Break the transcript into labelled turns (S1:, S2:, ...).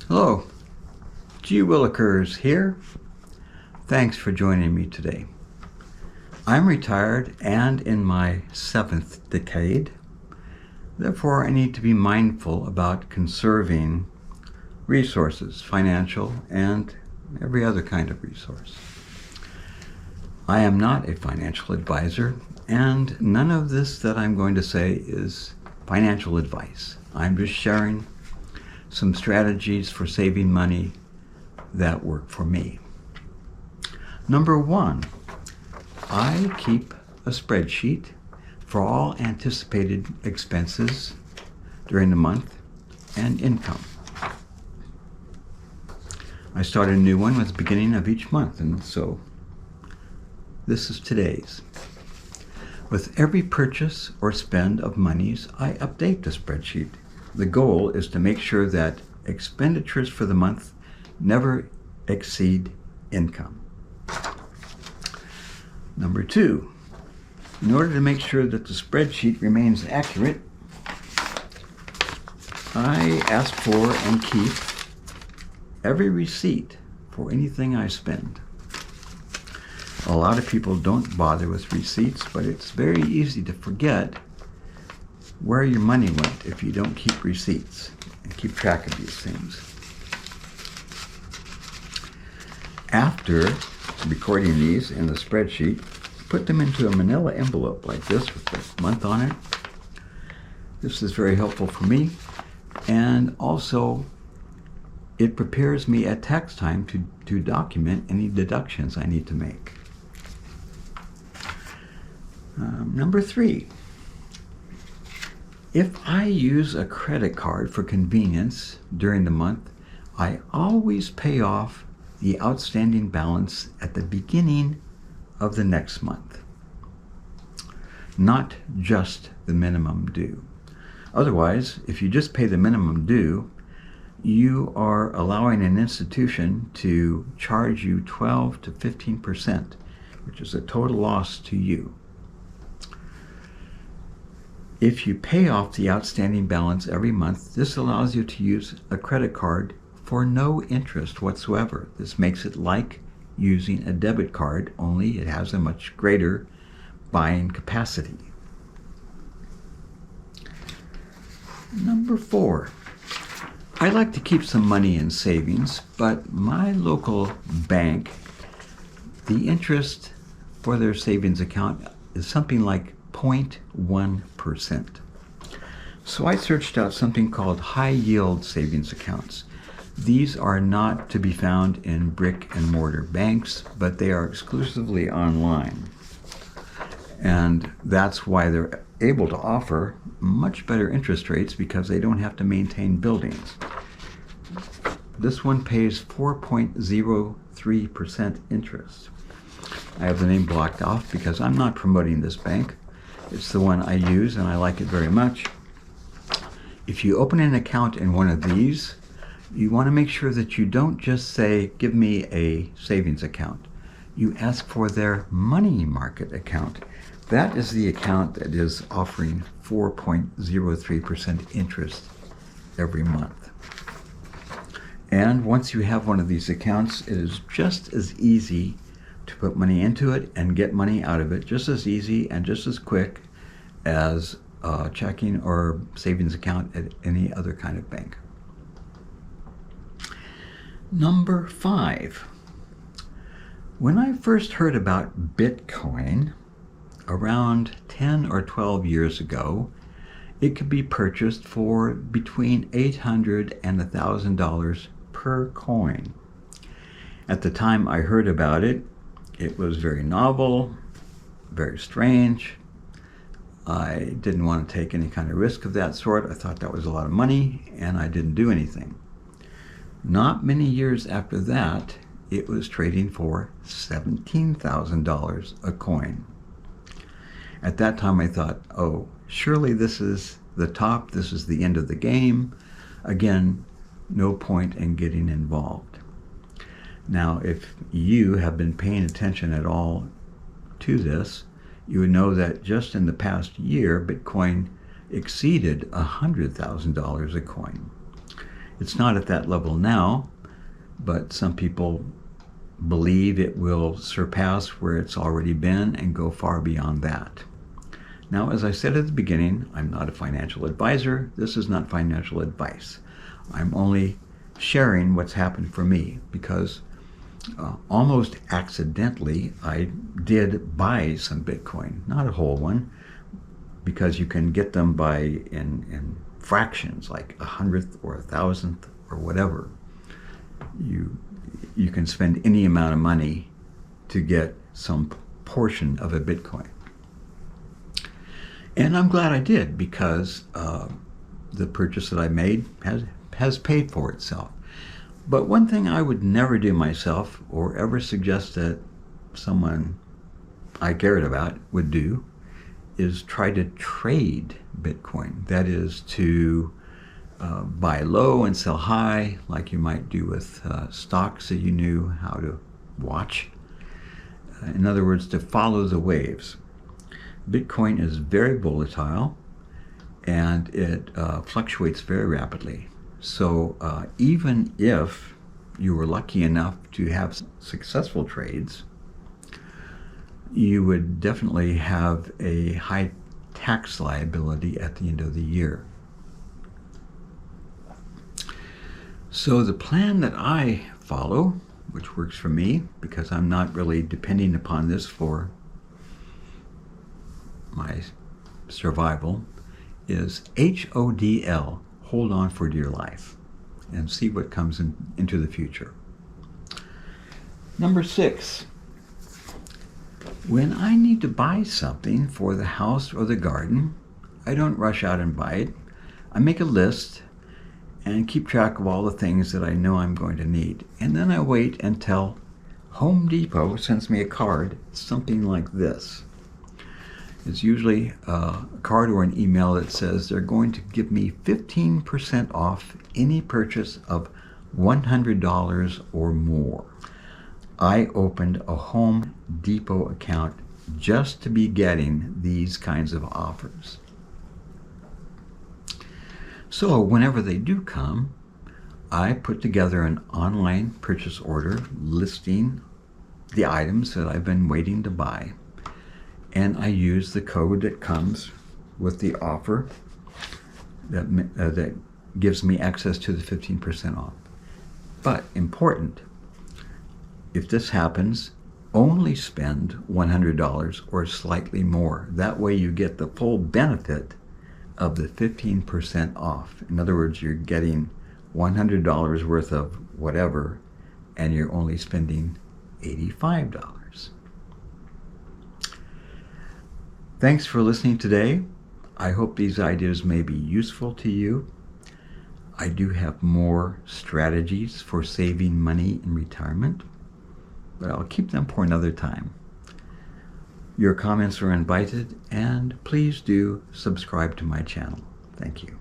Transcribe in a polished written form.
S1: Hello, G. Willikers here. Thanks for joining me today. I'm retired and in my 7th decade. Therefore, I need to be mindful about conserving resources, financial and every other kind of resource. I am not a financial advisor, and none of this that I'm going to say is financial advice. I'm just sharing some strategies for saving money that work for me. Number 1, I keep a spreadsheet for all anticipated expenses during the month and income. I start a new one with the beginning of each month, and so this is today's. With every purchase or spend of monies, I update the spreadsheet. The goal is to make sure that expenditures for the month never exceed income. Number 2, in order to make sure that the spreadsheet remains accurate, I ask for and keep every receipt for anything I spend. A lot of people don't bother with receipts, but it's very easy to forget where your money went if you don't keep receipts and keep track of these things. After recording these in the spreadsheet, put them into a manila envelope like this with the month on it. This is very helpful for me, and also it prepares me at tax time to document any deductions I need to make. Number 3, if I use a credit card for convenience during the month, I always pay off the outstanding balance at the beginning of the next month, not just the minimum due. Otherwise, if you just pay the minimum due, you are allowing an institution to charge you 12 to 15%, which is a total loss to you. If you pay off the outstanding balance every month, this allows you to use a credit card for no interest whatsoever. This makes it like using a debit card, only it has a much greater buying capacity. Number 4, I like to keep some money in savings, but my local bank, the interest for their savings account is something like 0.1%. So I searched out something called high yield savings accounts. These are not to be found in brick and mortar banks, but they are exclusively online. And that's why they're able to offer much better interest rates, because they don't have to maintain buildings. This one pays 4.03% interest. I have the name blocked off because I'm not promoting this bank. It's the one I use and I like it very much. If you open an account in one of these, you want to make sure that you don't just say, give me a savings account. You ask for their money market account. That is the account that is offering 4.03% interest every month. And once you have one of these accounts, it is just as easy to put money into it and get money out of it, just as easy and just as quick as a checking or savings account at any other kind of bank. Number 5, when I first heard about Bitcoin around 10 or 12 years ago, it could be purchased for between $800 and $1,000 per coin. At the time I heard about it, it was very novel, very strange. I didn't want to take any kind of risk of that sort. I thought that was a lot of money, and I didn't do anything. Not many years after that, it was trading for $17,000 a coin. At that time I thought, oh, surely this is the top, this is the end of the game. Again, no point in getting involved. Now, if you have been paying attention at all to this, you would know that just in the past year, Bitcoin exceeded $100,000 a coin. It's not at that level now, but some people believe it will surpass where it's already been and go far beyond that. Now, as I said at the beginning, I'm not a financial advisor. This is not financial advice. I'm only sharing what's happened for me because almost accidentally I did buy some Bitcoin, not a whole one, because you can get them by in fractions, like 100th or 1,000th or whatever. You can spend any amount of money to get some portion of a Bitcoin. And I'm glad I did, because the purchase that I made has paid for itself. But one thing I would never do myself, or ever suggest that someone I cared about would do, is try to trade Bitcoin. That is to buy low and sell high, like you might do with stocks that you knew how to watch. In other words, to follow the waves. Bitcoin is very volatile, and it fluctuates very rapidly. So even if you were lucky enough to have successful trades, you would definitely have a high tax liability at the end of the year. So the plan that I follow, which works for me because I'm not really depending upon this for my survival, is HODL, hold on for dear life, and see what comes into the future. Number 6, when I need to buy something for the house or the garden, I don't rush out and buy it. I make a list and keep track of all the things that I know I'm going to need. And then I wait until Home Depot sends me a card, something like this. It's usually a card or an email that says they're going to give me 15% off any purchase of $100 or more. I opened a Home Depot account just to be getting these kinds of offers. So whenever they do come, I put together an online purchase order listing the items that I've been waiting to buy. And I use the code that comes with the offer that gives me access to the 15% off. But important, if this happens, only spend $100 or slightly more. That way you get the full benefit of the 15% off. In other words, you're getting $100 worth of whatever, and you're only spending $85. Thanks for listening today. I hope these ideas may be useful to you. I do have more strategies for saving money in retirement, but I'll keep them for another time. Your comments are invited, and please do subscribe to my channel. Thank you.